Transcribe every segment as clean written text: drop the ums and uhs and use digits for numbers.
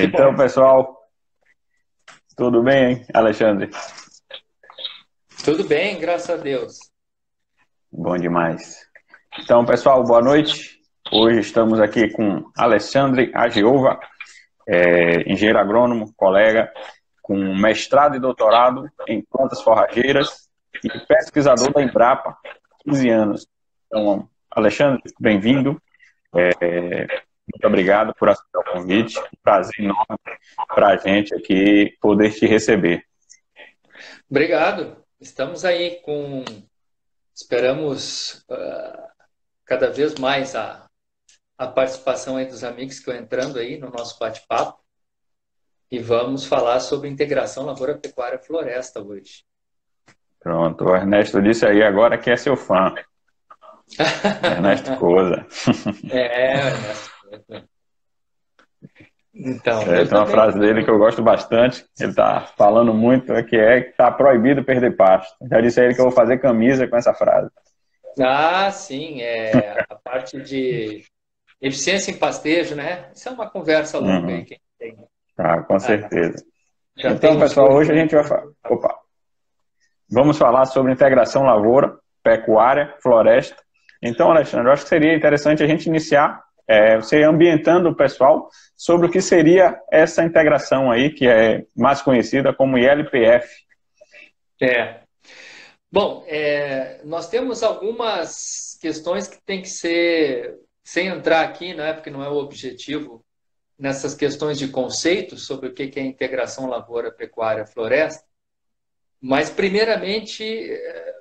Então, pessoal, tudo bem, hein, Alexandre? Tudo bem, graças a Deus. Bom demais. Então, pessoal, boa noite. Hoje estamos aqui com Alexandre Agiova, engenheiro agrônomo, colega, com mestrado e doutorado em plantas forrageiras e pesquisador da Embrapa, 15 anos. Então, Alexandre, bem-vindo. Muito obrigado por aceitar o convite. Um prazer enorme para a gente aqui poder te receber. Obrigado. Estamos aí esperamos cada vez mais a participação aí dos amigos que estão entrando aí no nosso bate-papo e vamos falar sobre integração lavoura-pecuária-floresta hoje. Pronto, o Ernesto disse aí agora que é seu fã. Ernesto Coza. Ernesto. Então, eu Tem uma também. frase dele que eu gosto bastante, ele está falando muito, que está proibido perder pasto. Já disse a ele que eu vou fazer camisa com essa frase. Ah, sim, a parte de eficiência em pastejo, né? Isso é uma conversa longa aí que a gente tem. Tá, com certeza. Já Então, tem uns pessoal, 2 hoje a anos. gente vai vamos falar sobre integração lavoura, pecuária, floresta. Então, Alexandre, eu acho que seria interessante a gente iniciar você ambientando o pessoal sobre o que seria essa integração aí, que é mais conhecida como ILPF. Bom, nós temos algumas questões que tem que ser, sem entrar aqui, né, porque não é o objetivo, nessas questões de conceito sobre o que é integração lavoura, pecuária, floresta, mas primeiramente,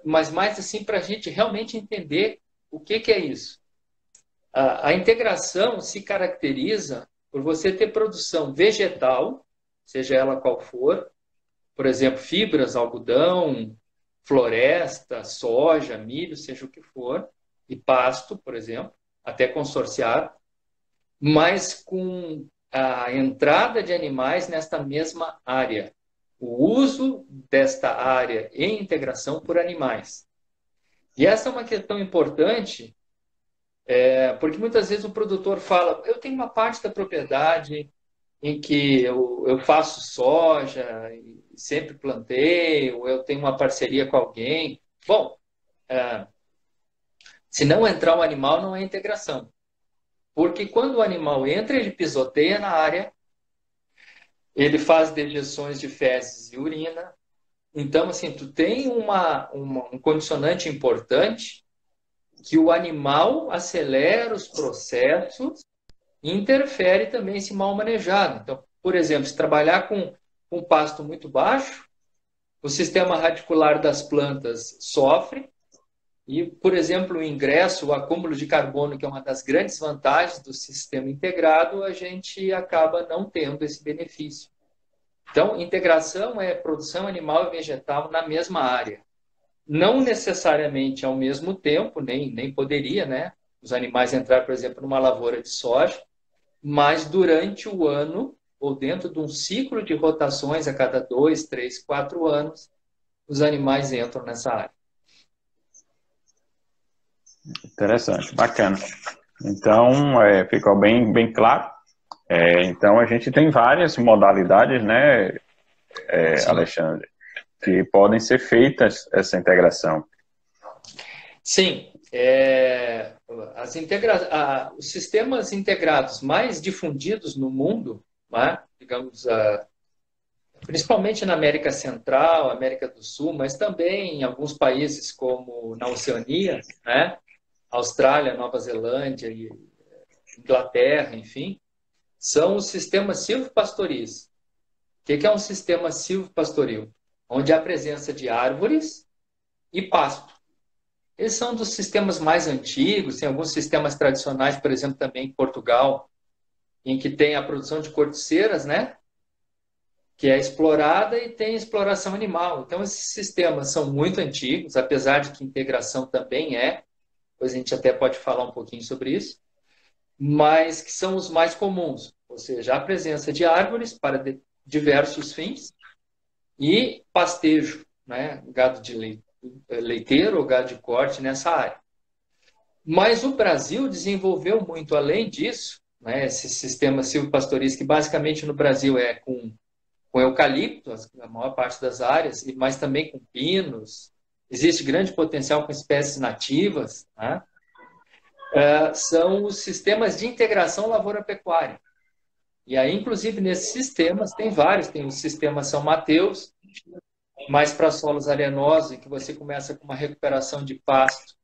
mas mais assim para a gente realmente entender o que é isso. A integração se caracteriza por você ter produção vegetal, seja ela qual for, por exemplo, fibras, algodão, floresta, soja, milho, seja o que for, e pasto, por exemplo, até consorciado, mas com a entrada de animais nesta mesma área. O uso desta área em integração por animais. E essa é uma questão importante, porque muitas vezes o produtor fala, eu tenho uma parte da propriedade em que eu faço soja, e sempre plantei, ou eu tenho uma parceria com alguém. Bom, se não entrar um animal, não é integração. Porque quando o animal entra, ele pisoteia na área, ele faz dejeções de fezes e urina. Então, assim, tu tem um condicionante importante que o animal acelera os processos e interfere também se mal manejado. Então, por exemplo, se trabalhar com um pasto muito baixo, o sistema radicular das plantas sofre e, por exemplo, o ingresso, o acúmulo de carbono, que é uma das grandes vantagens do sistema integrado, a gente acaba não tendo esse benefício. Então, integração é produção animal e vegetal na mesma área. Não necessariamente ao mesmo tempo, nem poderia, né? Os animais entrar, por exemplo, numa lavoura de soja, mas durante o ano, ou dentro de um ciclo de rotações a cada 2, 3, 4 anos, os animais entram nessa área. Interessante, bacana. Então, ficou bem claro. Então, a gente tem várias modalidades, né, Alexandre, que podem ser feitas essa integração. Sim, os sistemas integrados mais difundidos no mundo, né, digamos, principalmente na América Central, América do Sul, mas também em alguns países como na Oceania, né, Austrália, Nova Zelândia e Inglaterra, enfim, são os sistemas silvopastoris. O que é um sistema silvopastoril? Onde há presença de árvores e pasto. Eles são dos sistemas mais antigos, tem alguns sistemas tradicionais, por exemplo, também em Portugal, em que tem a produção de corticeiras, né? Que é explorada e tem exploração animal. Então, esses sistemas são muito antigos, apesar de que integração também depois a gente até pode falar um pouquinho sobre isso, mas que são os mais comuns, ou seja, a presença de árvores para diversos fins e pastejo, né? Gado de leiteiro ou gado de corte nessa área. Mas o Brasil desenvolveu muito além disso, né? Esse sistema silvopastoril, que basicamente no Brasil é com eucalipto, a maior parte das áreas, mas também com pinos. Existe grande potencial com espécies nativas, né? São os sistemas de integração lavoura-pecuária. E aí, inclusive, nesses sistemas, tem vários. Tem o sistema São Mateus, mais para solos arenosos, em que você começa com uma recuperação de pasto,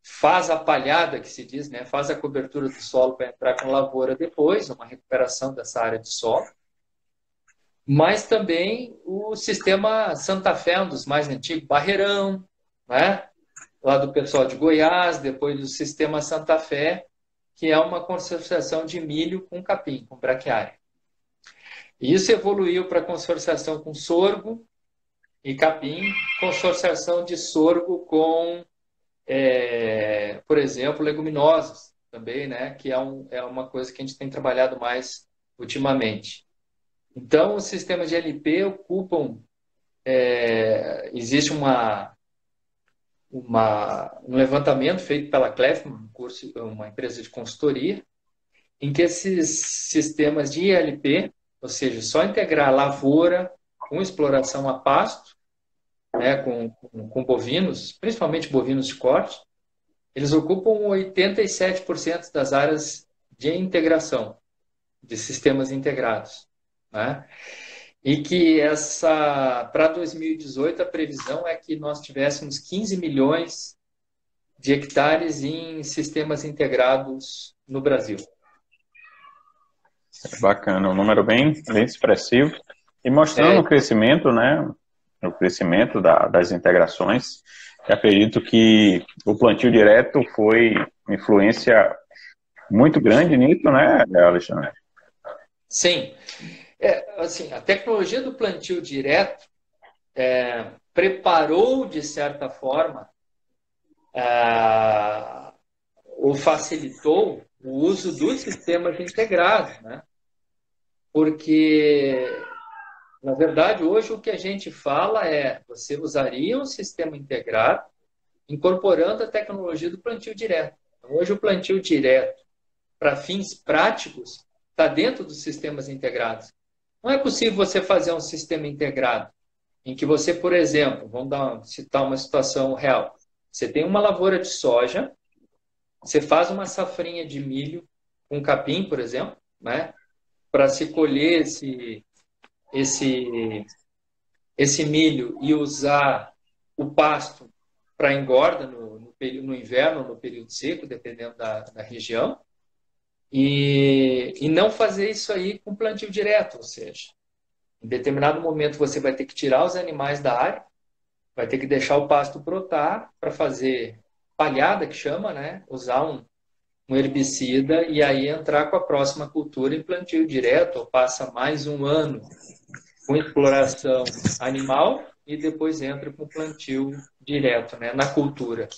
faz a palhada, que se diz, né? Faz a cobertura do solo para entrar com lavoura depois, uma recuperação dessa área de solo. Mas também o sistema Santa Fé, um dos mais antigos, Barreirão, né? Lá do pessoal de Goiás, depois do sistema Santa Fé, que é uma consorciação de milho com capim, com braquiária. E isso evoluiu para consorciação com sorgo e capim, consorciação de sorgo com, por exemplo, leguminosas também, né? Que é uma coisa que a gente tem trabalhado mais ultimamente. Então, os sistemas de LP ocupam... existe um levantamento feito pela Clefman, uma empresa de consultoria, em que esses sistemas de ILP, ou seja, só integrar lavoura com exploração a pasto, né, com bovinos, principalmente bovinos de corte, eles ocupam 87% das áreas de integração, de sistemas integrados, né? E que para 2018 a previsão é que nós tivéssemos 15 milhões de hectares em sistemas integrados no Brasil. Bacana, um número bem expressivo e mostrando o crescimento, né? O crescimento das integrações. Eu acredito que o plantio direto foi uma influência muito grande nisso, né, Alexandre? Sim. Assim, a tecnologia do plantio direto preparou, de certa forma, ou facilitou o uso dos sistemas integrados, né? Porque, na verdade, hoje o que a gente fala você usaria um sistema integrado incorporando a tecnologia do plantio direto. Então, hoje o plantio direto, para fins práticos, está dentro dos sistemas integrados. Não é possível você fazer um sistema integrado em que você, por exemplo, citar uma situação real. Você tem uma lavoura de soja, você faz uma safrinha de milho com capim, por exemplo, né, para se colher esse milho e usar o pasto para engorda no inverno ou no período seco, dependendo da região. E não fazer isso aí com plantio direto, ou seja, em determinado momento você vai ter que tirar os animais da área, vai ter que deixar o pasto brotar para fazer palhada, que chama, né? Usar um herbicida e aí entrar com a próxima cultura em plantio direto, ou passa mais um ano com exploração animal e depois entra com plantio direto, né? Na cultura.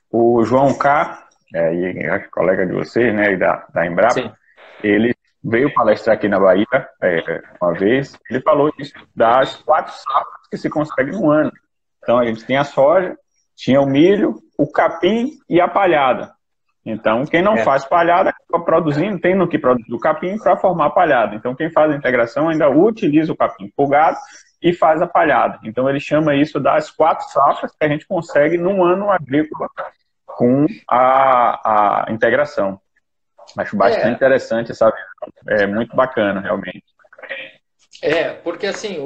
O João K., colega de vocês, né, da Embrapa, sim, ele veio palestrar aqui na Bahia uma vez, ele falou isso, das 4 safras que se consegue no ano. Então a gente tem a soja, tinha o milho, o capim e a palhada. Então quem não faz palhada acaba produzindo, tem no que produzir o capim para formar a palhada. Então quem faz a integração ainda utiliza o capim folgado e faz a palhada. Então ele chama isso das 4 safras que a gente consegue num ano agrícola com a integração. Acho bastante interessante essa visão. É muito bacana, realmente. Porque assim,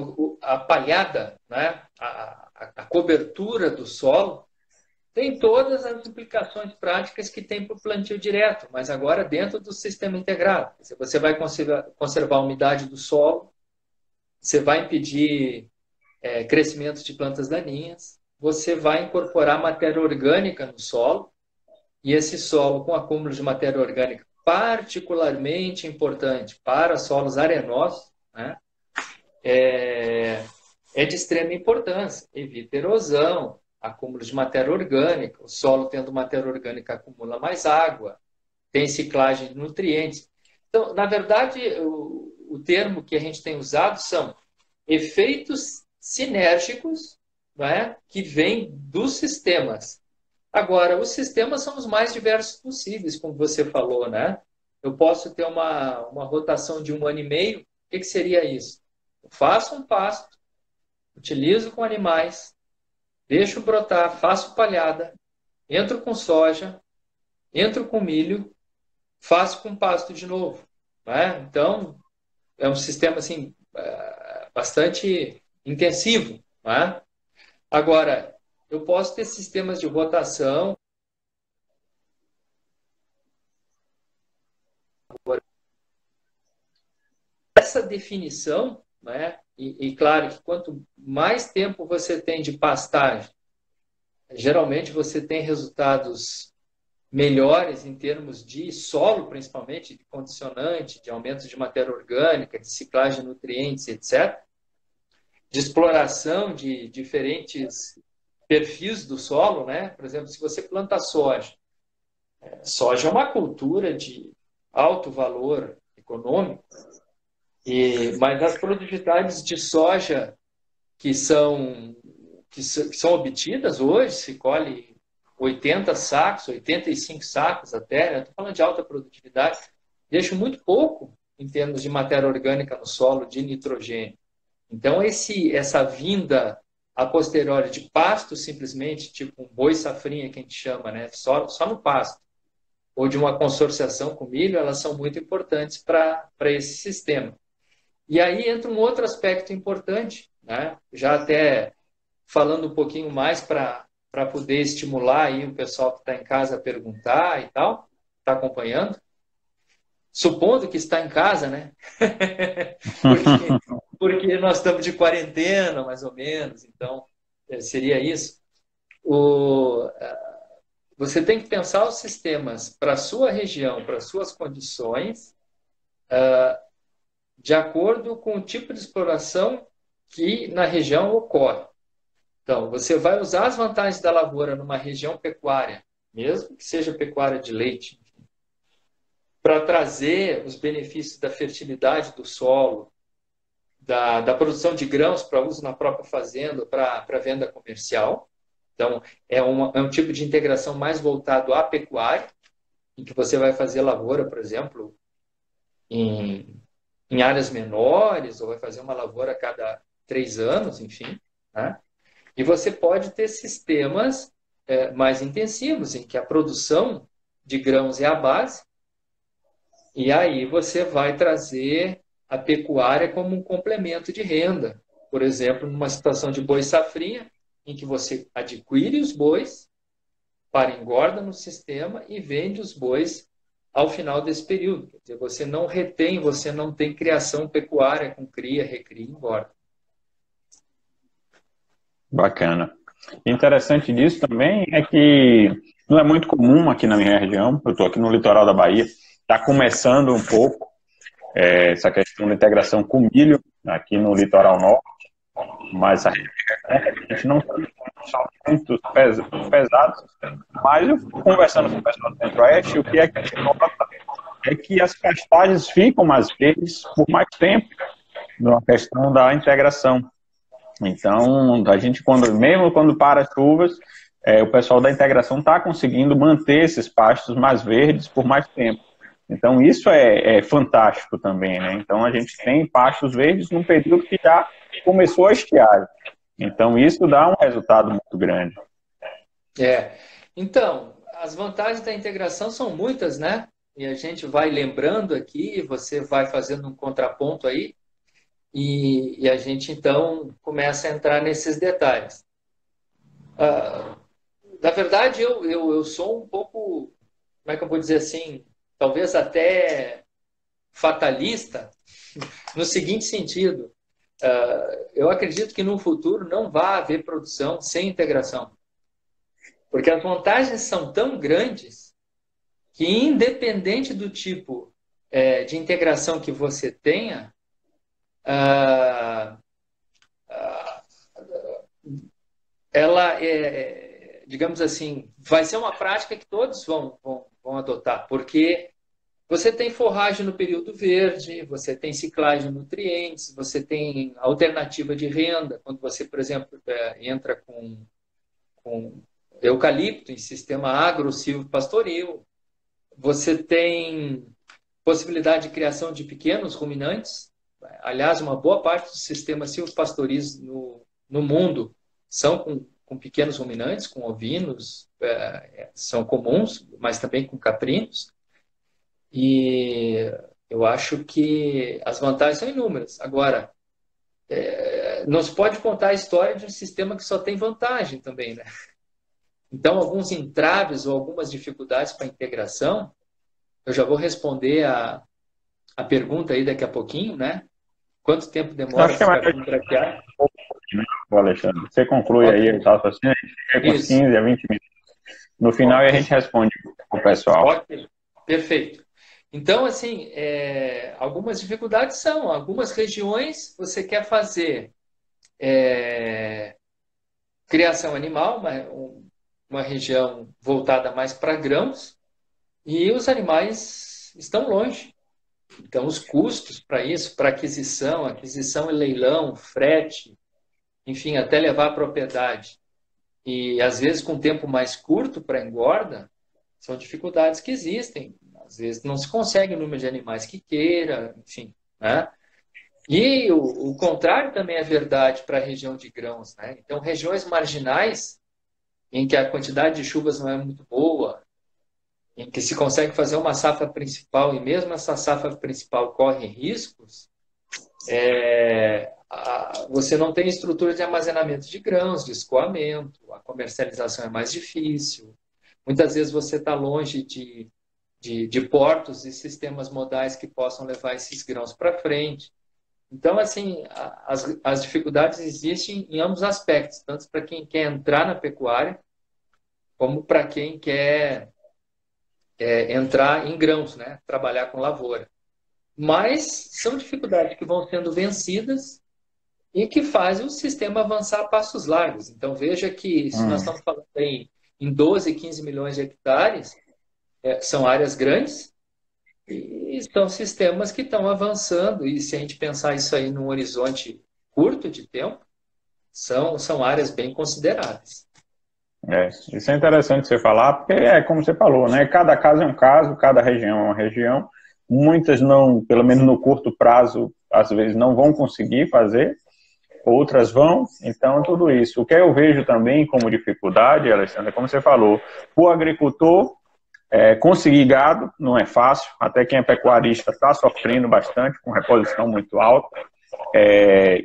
a palhada, né, a cobertura do solo, tem todas as implicações práticas que tem para o plantio direto, mas agora dentro do sistema integrado. Você vai conservar a umidade do solo, você vai impedir crescimento de plantas daninhas, você vai incorporar matéria orgânica no solo, e esse solo com acúmulo de matéria orgânica particularmente importante para solos arenosos, né, é de extrema importância. Evita erosão, acúmulo de matéria orgânica, o solo tendo matéria orgânica acumula mais água, tem ciclagem de nutrientes. Então, na verdade, o termo que a gente tem usado são efeitos sinérgicos, né, que vêm dos sistemas Agora, os sistemas são os mais diversos possíveis, como você falou, né? Eu posso ter uma rotação de 1 ano e meio. O que seria isso? Eu faço um pasto, utilizo com animais, deixo brotar, faço palhada, entro com soja, entro com milho, faço com pasto de novo, né? Então, é um sistema assim, bastante intensivo, né? Agora, eu posso ter sistemas de rotação. Essa definição, né? E claro que quanto mais tempo você tem de pastagem, geralmente você tem resultados melhores em termos de solo, principalmente, de condicionante, de aumento de matéria orgânica, de ciclagem de nutrientes, etc. De exploração de diferentes perfis do solo, né? Por exemplo, se você planta soja, soja é uma cultura de alto valor econômico, mas as produtividades de soja que são, que são obtidas hoje, se colhe 80 sacos, 85 sacos até, estou falando de alta produtividade, deixa muito pouco em termos de matéria orgânica no solo, de nitrogênio. Então, essa vinda a posteriori de pasto, simplesmente, tipo um boi safrinha que a gente chama, né? Só no pasto, ou de uma consorciação com milho, elas são muito importantes para esse sistema. E aí entra um outro aspecto importante, né? Já até falando um pouquinho mais para poder estimular aí o pessoal que está em casa a perguntar e tal, está acompanhando. Supondo que está em casa, né? porque nós estamos de quarentena, mais ou menos, então seria isso. Você tem que pensar os sistemas para a sua região, para as suas condições, de acordo com o tipo de exploração que na região ocorre. Então, você vai usar as vantagens da lavoura numa região pecuária, mesmo que seja pecuária de leite, para trazer os benefícios da fertilidade do solo, da produção de grãos para uso na própria fazenda, para venda comercial. Então, é um tipo de integração mais voltado à pecuária, em que você vai fazer lavoura, por exemplo, em áreas menores, ou vai fazer uma lavoura a cada 3 anos, enfim, né? E você pode ter sistemas mais intensivos, em que a produção de grãos é a base, e aí você vai trazer a pecuária como um complemento de renda. Por exemplo, numa situação de boi safrinha, em que você adquire os bois para engorda no sistema e vende os bois ao final desse período. Quer dizer, você não retém, você não tem criação pecuária com cria, recria e engorda. Bacana. Interessante disso também é que não é muito comum aqui na minha região, eu estou aqui no litoral da Bahia, está começando um pouco essa questão da integração com milho aqui no litoral norte, mas a gente não tem muito pesados, mas eu conversando com o pessoal do Centro-Oeste, o que é que a gente nota é que as pastagens ficam mais verdes por mais tempo na questão da integração. Então, a gente, mesmo quando para as chuvas, o pessoal da integração está conseguindo manter esses pastos mais verdes por mais tempo. Então, isso é fantástico também, né? Então, a gente tem pastos verdes num período que já começou a estiagem. Então, isso dá um resultado muito grande. Então, as vantagens da integração são muitas, né? E a gente vai lembrando aqui, você vai fazendo um contraponto aí, e a gente, então, começa a entrar nesses detalhes. Na verdade, eu sou um pouco, como é que eu vou dizer assim, talvez até fatalista, no seguinte sentido. Eu acredito que no futuro não vai haver produção sem integração. Porque as vantagens são tão grandes que, independente do tipo de integração que você tenha, ela digamos assim, vai ser uma prática que todos vão adotar, porque você tem forragem no período verde, você tem ciclagem de nutrientes, você tem alternativa de renda, quando você, por exemplo, entra com eucalipto em sistema agro-silvopastoril. Você tem possibilidade de criação de pequenos ruminantes. Aliás, uma boa parte dos sistemas silvopastoris no mundo são com pequenos ruminantes, com ovinos, são comuns, mas também com caprinos. E eu acho que as vantagens são inúmeras. Agora, não se pode contar a história de um sistema que só tem vantagem também, né? Então, alguns entraves ou algumas dificuldades para a integração, eu já vou responder a pergunta aí daqui a pouquinho, né? Quanto tempo demora para contratear? Alexandre, você conclui aí o raciocínio, a gente fica com uns 15 a 20 minutos. No final, a gente responde para o pessoal. Ok, perfeito. Então, assim, algumas dificuldades são, algumas regiões você quer fazer criação animal, uma região voltada mais para grãos, e os animais estão longe. Então, os custos para isso, para aquisição e leilão, frete, enfim, até levar a propriedade, e às vezes com tempo mais curto para engorda, são dificuldades que existem. Às vezes não se consegue o número de animais que queira, enfim, né? E o contrário também é verdade para a região de grãos, né? Então, regiões marginais, em que a quantidade de chuvas não é muito boa, em que se consegue fazer uma safra principal e mesmo essa safra principal corre riscos, você não tem estrutura de armazenamento de grãos, de escoamento, a comercialização é mais difícil. Muitas vezes você está longe de portos e sistemas modais que possam levar esses grãos para frente. Então, assim, as dificuldades existem em ambos os aspectos, tanto para quem quer entrar na pecuária, como para quem quer entrar em grãos, né? Trabalhar com lavoura. Mas são dificuldades que vão sendo vencidas e que fazem o sistema avançar a passos largos. Então, veja que se nós estamos falando em 12, 15 milhões de hectares, são áreas grandes e são sistemas que estão avançando. E se a gente pensar isso aí num horizonte curto de tempo, são áreas bem consideráveis. Isso é interessante você falar, porque como você falou, né? Cada caso é um caso, cada região é uma região. Muitas não, pelo menos no curto prazo, às vezes não vão conseguir fazer, outras vão. Então, tudo isso. O que eu vejo também como dificuldade, Alexandre, como você falou, o agricultor conseguir gado não é fácil, até quem é pecuarista está sofrendo bastante, com reposição muito alta.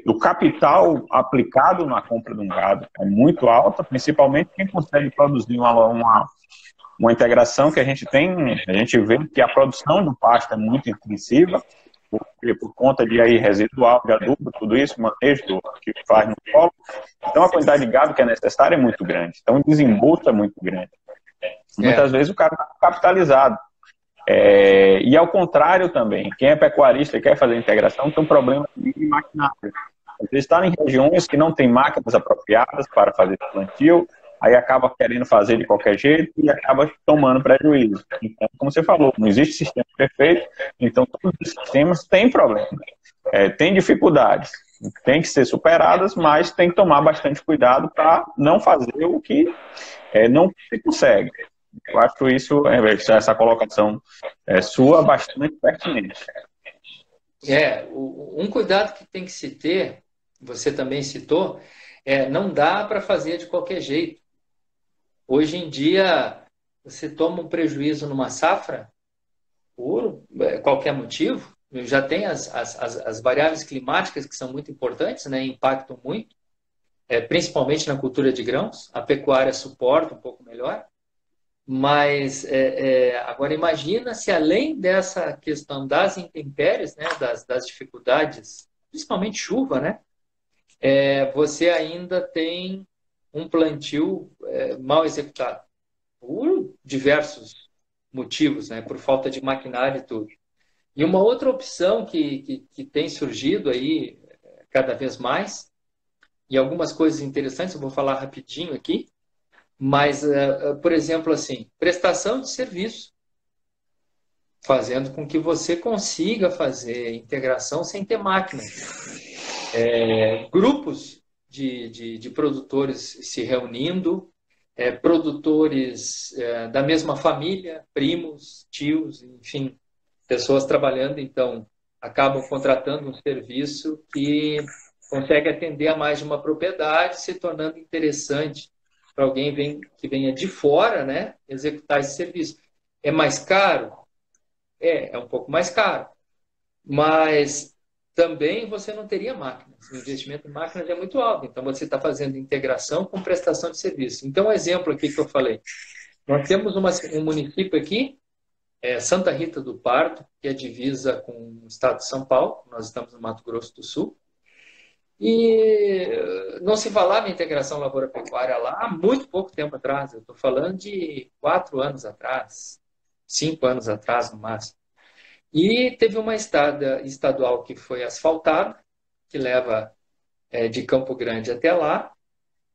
O capital aplicado na compra de um gado é muito alta, principalmente quem consegue produzir uma integração que a gente vê que a produção do pasto é muito intensiva, por conta de aí residual, de adubo, tudo isso, manejo que faz no solo. Então a quantidade de gado que é necessária é muito grande, então o desembolso é muito grande. Muitas vezes o cara está capitalizado. E ao contrário também, quem é pecuarista e quer fazer integração tem um problema de maquinário. Às vezes está em regiões que não tem máquinas apropriadas para fazer plantio, aí acaba querendo fazer de qualquer jeito e acaba tomando prejuízo. Então, como você falou, não existe sistema perfeito, então todos os sistemas têm problemas, têm dificuldades, têm que ser superadas, mas tem que tomar bastante cuidado para não fazer o que não se consegue. Eu acho isso, essa colocação sua, bastante pertinente. Um cuidado que tem que se ter, você também citou, não dá para fazer de qualquer jeito. Hoje em dia, você toma um prejuízo numa safra, por qualquer motivo, já tem as variáveis climáticas que são muito importantes, né, impactam muito, principalmente na cultura de grãos, a pecuária suporta um pouco melhor. Mas agora imagina se além dessa questão das intempéries, né, das dificuldades, principalmente chuva, né, você ainda tem um plantio mal executado por diversos motivos, né, por falta de maquinário e tudo. E uma outra opção que tem surgido aí cada vez mais, e algumas coisas interessantes, eu vou falar rapidinho aqui, mas, por exemplo, assim, prestação de serviço, fazendo com que você consiga fazer integração sem ter máquina. Grupos de produtores se reunindo, produtores da mesma família, primos, tios, enfim, pessoas trabalhando, então, acabam contratando um serviço que consegue atender a mais de uma propriedade, se tornando interessante para alguém que venha de fora, né, executar esse serviço. É mais caro? É um pouco mais caro. Mas também você não teria máquinas. O investimento em máquinas é muito alto. Então, você está fazendo integração com prestação de serviço. Então, um exemplo aqui que eu falei. Nós temos um município aqui, Santa Rita do Pardo, que é divisa com o estado de São Paulo. Nós estamos no Mato Grosso do Sul. E não se falava em integração lavoura-pecuária lá há muito pouco tempo atrás. Eu estou falando de 4 anos atrás, 5 anos atrás, no máximo. E teve uma estrada estadual que foi asfaltada, que leva de Campo Grande até lá.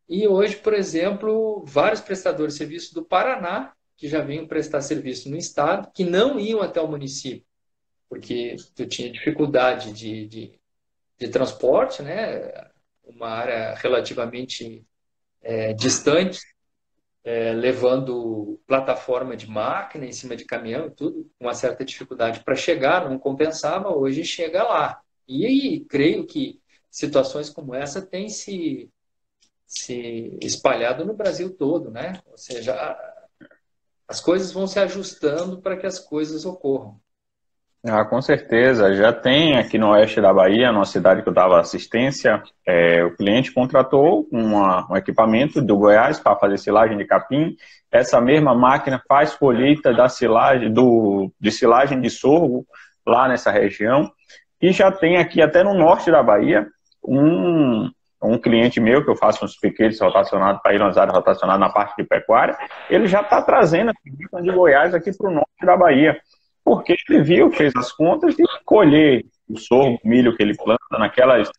E hoje, por exemplo, vários prestadores de serviço do Paraná, que já vinham prestar serviço no estado, que não iam até o município, porque eu tinha dificuldade de transporte, né? Uma área relativamente distante, levando plataforma de máquina em cima de caminhão e tudo, com uma certa dificuldade para chegar, não compensava, hoje chega lá. E creio que situações como essa têm se espalhado no Brasil todo, né? Ou seja, as coisas vão se ajustando para que as coisas ocorram. Com certeza. Já tem aqui no oeste da Bahia, numa cidade que eu dava assistência, o cliente contratou um equipamento do Goiás para fazer silagem de capim. Essa mesma máquina faz colheita da silagem, de silagem de sorgo lá nessa região. E já tem aqui, até no norte da Bahia, um cliente meu, que eu faço uns piquetes rotacionados para ir nas áreas rotacionadas na parte de pecuária, ele já está trazendo a máquina de Goiás aqui para o norte da Bahia. Porque ele viu, fez as contas de colher o sorgo, o milho que ele planta naquelas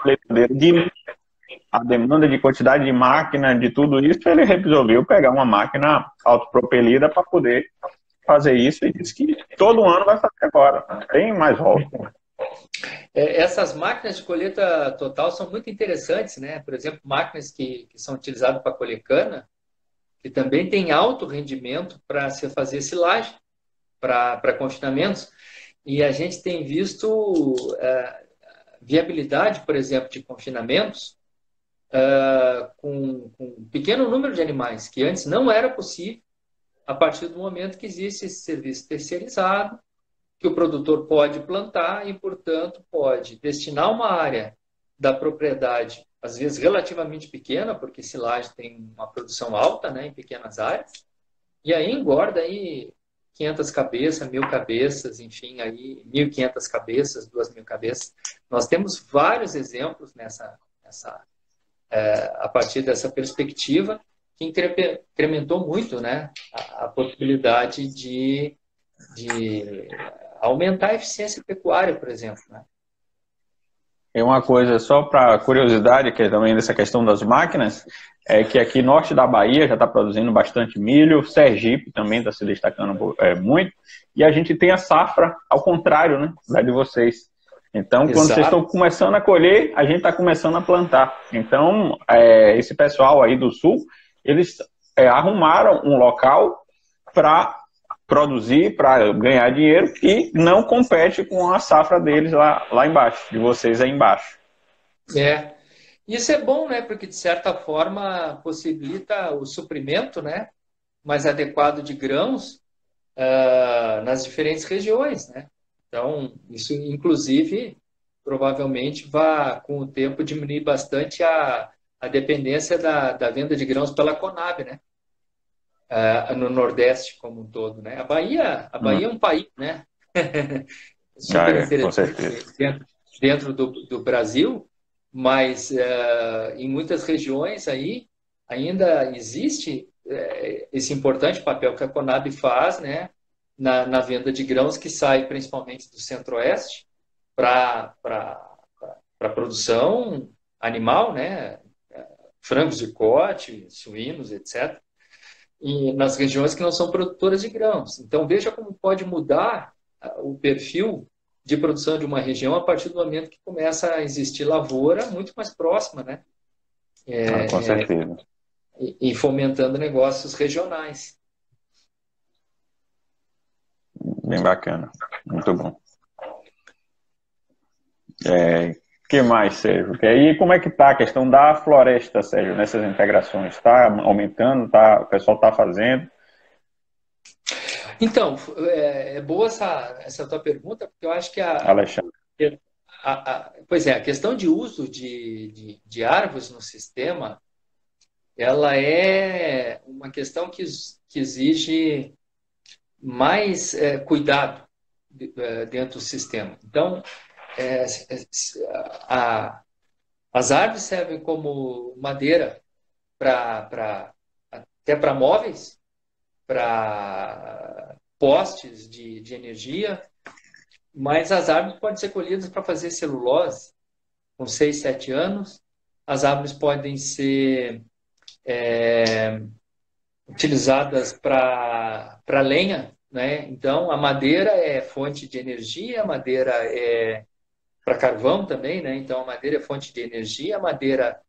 colheitadeiras de a demanda de quantidade de máquina, de tudo isso, ele resolveu pegar uma máquina autopropelida para poder fazer isso e disse que todo ano vai fazer agora, não tem mais volta. Essas máquinas de colheita total são muito interessantes, né? Por exemplo, máquinas que são utilizadas para colher cana, que também tem alto rendimento para se fazer silagem, para confinamentos, e a gente tem visto viabilidade, por exemplo, de confinamentos com um pequeno número de animais, que antes não era possível, a partir do momento que existe esse serviço terceirizado, que o produtor pode plantar e, portanto, pode destinar uma área da propriedade, às vezes relativamente pequena, porque silagem tem uma produção alta, né, em pequenas áreas, e aí engorda aí 500 cabeças, 1.000 cabeças, enfim, aí 1.500 cabeças, 2.000 cabeças. Nós temos vários exemplos a partir dessa perspectiva, que incrementou muito, né, a possibilidade de aumentar a eficiência pecuária, por exemplo, né? E uma coisa só para curiosidade, que é também dessa questão das máquinas, é que aqui norte da Bahia já está produzindo bastante milho, Sergipe também está se destacando muito, e a gente tem a safra ao contrário, né, da de vocês. Então, quando vocês estão começando a colher, a gente está começando a plantar. Então, esse pessoal aí do sul, eles arrumaram um local para produzir, para ganhar dinheiro, que não compete com a safra deles lá embaixo, de vocês aí embaixo. Isso é bom, né? Porque, de certa forma, possibilita o suprimento, né, mais adequado de grãos nas diferentes regiões, né? Então, isso, inclusive, provavelmente vai, com o tempo, diminuir bastante a dependência da venda de grãos pela Conab, né? No Nordeste como um todo, né? A Bahia é um país, né? Super interessante dentro do Brasil, mas em muitas regiões aí ainda existe esse importante papel que a Conab faz, né? Na venda de grãos que sai principalmente do Centro-Oeste para produção animal, né? Frangos de corte, suínos, etc. E nas regiões que não são produtoras de grãos. Então, veja como pode mudar o perfil de produção de uma região a partir do momento que começa a existir lavoura muito mais próxima, né? Com certeza. e fomentando negócios regionais. Bem bacana, muito bom. Que mais, Sérgio? E como é que está a questão da floresta, Sérgio, nessas integrações? Está aumentando? O pessoal está fazendo? Então, é boa essa tua pergunta, porque eu acho que Alexandre. pois é, a questão de uso de árvores no sistema, ela é uma questão que exige mais cuidado dentro do sistema. Então, é, as árvores servem como madeira até para móveis, para postes de energia, mas as árvores podem ser colhidas para fazer celulose com 6, 7 anos. As árvores podem ser utilizadas para lenha, né? Então, a madeira é fonte de energia, a madeira é para carvão também, né? Então, a madeira é fonte de energia, a madeira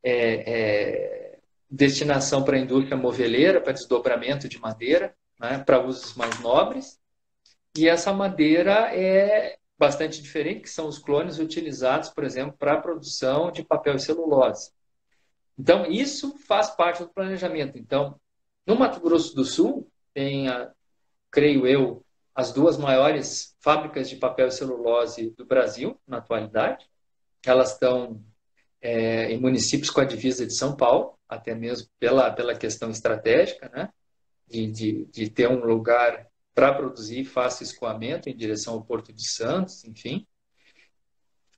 é destinação para a indústria moveleira, para desdobramento de madeira, né? Para usos mais nobres. E essa madeira é bastante diferente, que são os clones utilizados, por exemplo, para a produção de papel e celulose. Então, isso faz parte do planejamento. Então, no Mato Grosso do Sul, tem, creio eu, as duas maiores fábricas de papel e celulose do Brasil, na atualidade. Elas estão em municípios com a divisa de São Paulo, até mesmo pela questão estratégica, né? de ter um lugar para produzir fácil escoamento em direção ao Porto de Santos, enfim.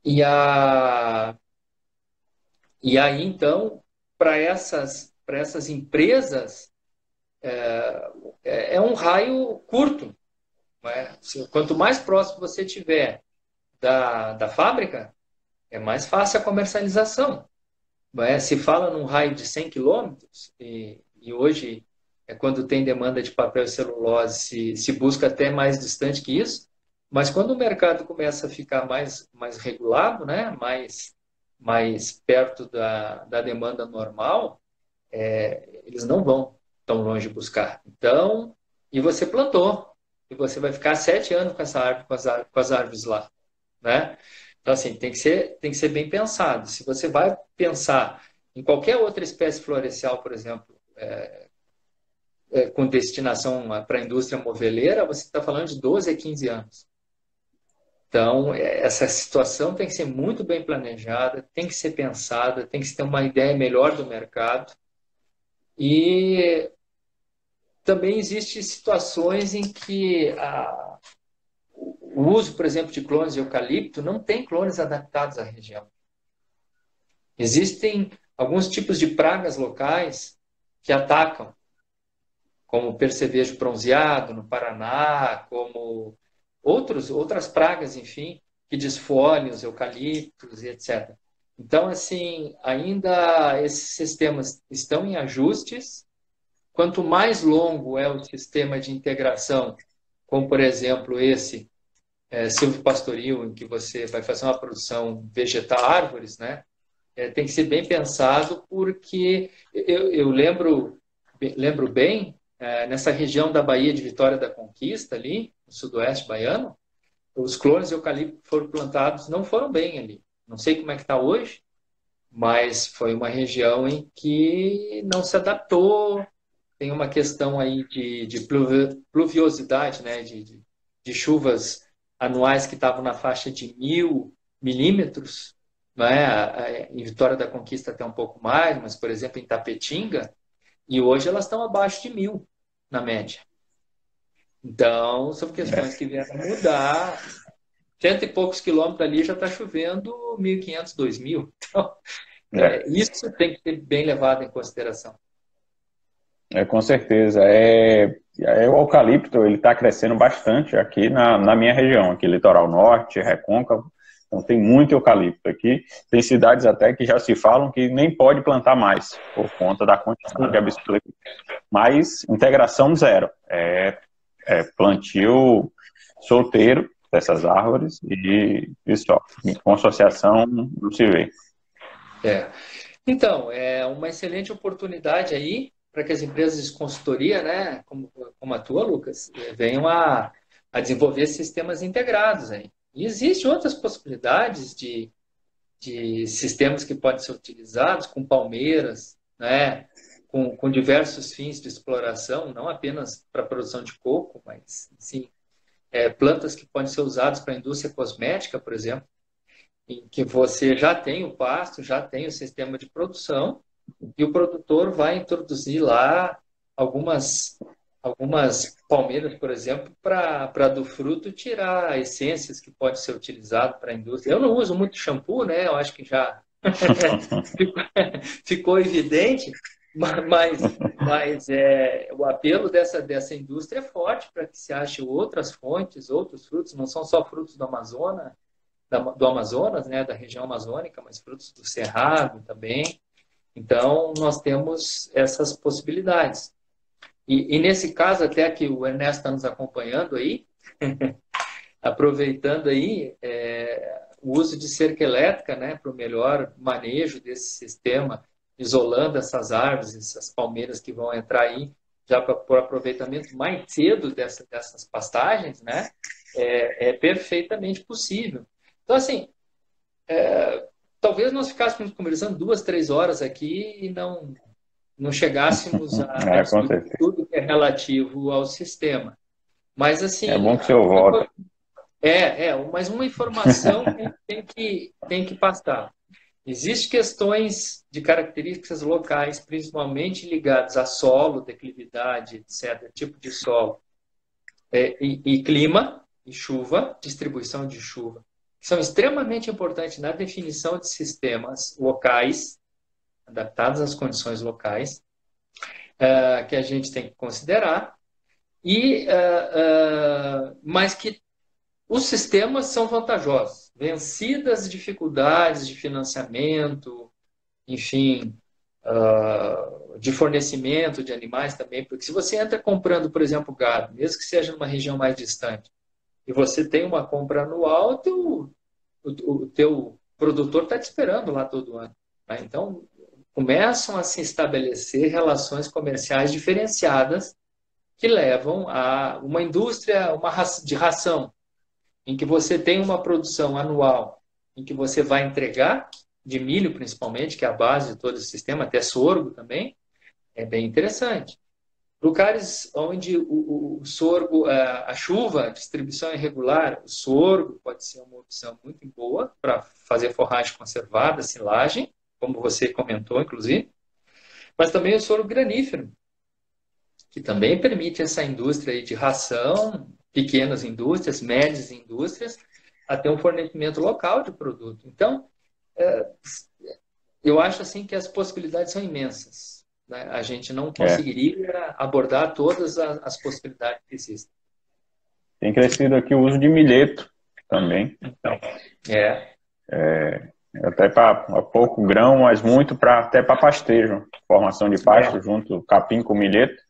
E aí, então, para essas empresas, é um raio curto. Não é? Quanto mais próximo você tiver da fábrica, é mais fácil a comercialização. Não é? Se fala num raio de 100 quilômetros, e hoje, quando tem demanda de papel e celulose, se busca até mais distante que isso, mas quando o mercado começa a ficar mais regulado, né? mais perto da demanda normal, eles não vão tão longe buscar. Então, e você plantou, e você vai ficar 7 anos com essa árvore, com as árvores lá, né? Então, assim, tem que ser bem pensado. Se você vai pensar em qualquer outra espécie florescial, por exemplo, com destinação para a indústria moveleira, você está falando de 12 a 15 anos. Então, essa situação tem que ser muito bem planejada, tem que ser pensada, tem que se ter uma ideia melhor do mercado. E também existem situações em que o uso, por exemplo, de clones de eucalipto não tem clones adaptados à região. Existem alguns tipos de pragas locais que atacam, como o percevejo bronzeado no Paraná, como outras pragas, enfim, que desfolham os eucaliptos e etc. Então, assim, ainda esses sistemas estão em ajustes. Quanto mais longo é o sistema de integração, como, por exemplo, esse silvopastoril, em que você vai fazer uma produção vegetal, árvores, né? Tem que ser bem pensado, porque eu lembro bem, nessa região da Baía de Vitória da Conquista, ali, no sudoeste baiano, os clones de eucalipto que foram plantados não foram bem ali. Não sei como é que está hoje, mas foi uma região em que não se adaptou. Tem uma questão aí de pluviosidade, né? de chuvas anuais que estavam na faixa de 1.000 milímetros, né? Em Vitória da Conquista até um pouco mais, mas, por exemplo, em Tapetinga, e hoje elas estão abaixo de 1.000, na média. Então, são questões que vieram a mudar. 100 e poucos quilômetros ali já está chovendo 1.500, 2.000. Então, isso tem que ser bem levado em consideração. Com certeza. O eucalipto ele está crescendo bastante aqui na minha região, aqui litoral norte, Recôncavo. Então tem muito eucalipto aqui. Tem cidades até que já se falam que nem pode plantar mais por conta da quantidade absurda. Mas integração zero. Plantio solteiro dessas árvores e só. Com associação não se vê. Então, é uma excelente oportunidade aí para que as empresas de consultoria, né, como a tua, Lucas, venham a desenvolver sistemas integrados aí. E existem outras possibilidades de sistemas que podem ser utilizados com palmeiras, né, com diversos fins de exploração, não apenas para a produção de coco, mas sim plantas que podem ser usadas para a indústria cosmética, por exemplo, em que você já tem o pasto, já tem o sistema de produção, e o produtor vai introduzir lá algumas, algumas palmeiras, por exemplo, para do fruto tirar essências que pode ser utilizado para a indústria. Eu não uso muito shampoo, né? Eu acho que já ficou evidente, mas o apelo dessa indústria é forte para que se ache outras fontes, outros frutos, não são só frutos do Amazonas, do Amazonas, né, da região amazônica, mas frutos do Cerrado também. Então, nós temos essas possibilidades. E nesse caso, até que o Ernesto está nos acompanhando aí, aproveitando aí o uso de cerca elétrica, né, para o melhor manejo desse sistema, isolando essas árvores, essas palmeiras que vão entrar aí, já para o aproveitamento mais cedo dessas pastagens, né, é perfeitamente possível. Então, assim, talvez nós ficássemos conversando 2, 3 horas aqui e não chegássemos a Com discutir certeza. tudo que é relativo ao sistema. Mas, É assim, bom que o senhor volte. mas uma informação tem que passar. Existem questões de características locais, principalmente ligadas a solo, declividade, etc., tipo de solo, e clima, e chuva, distribuição de chuva, que são extremamente importantes na definição de sistemas locais, adaptados às condições locais, que a gente tem que considerar, mas que os sistemas são vantajosos. Vencidas as dificuldades de financiamento, enfim, de fornecimento de animais também, porque se você entra comprando, por exemplo, gado, mesmo que seja numa região mais distante, e você tem uma compra anual, o teu produtor está te esperando lá todo ano. Tá? Então, começam a se estabelecer relações comerciais diferenciadas que levam a uma indústria de ração, em que você tem uma produção anual, em que você vai entregar, de milho principalmente, que é a base de todo o sistema, até sorgo também, é bem interessante. Lugares onde o sorgo, a chuva, a distribuição é irregular, o sorgo pode ser uma opção muito boa para fazer forragem conservada, silagem, como você comentou, inclusive, mas também o sorgo granífero, que também permite essa indústria aí de ração, pequenas indústrias, médias indústrias, até um fornecimento local de produto. Então, eu acho assim que as possibilidades são imensas. Né? A gente não conseguiria abordar todas as possibilidades que existem. Tem crescido aqui o uso de milheto também. Então, até para pouco grão, mas muito até para pastejo. Formação de pasto junto capim com milheto.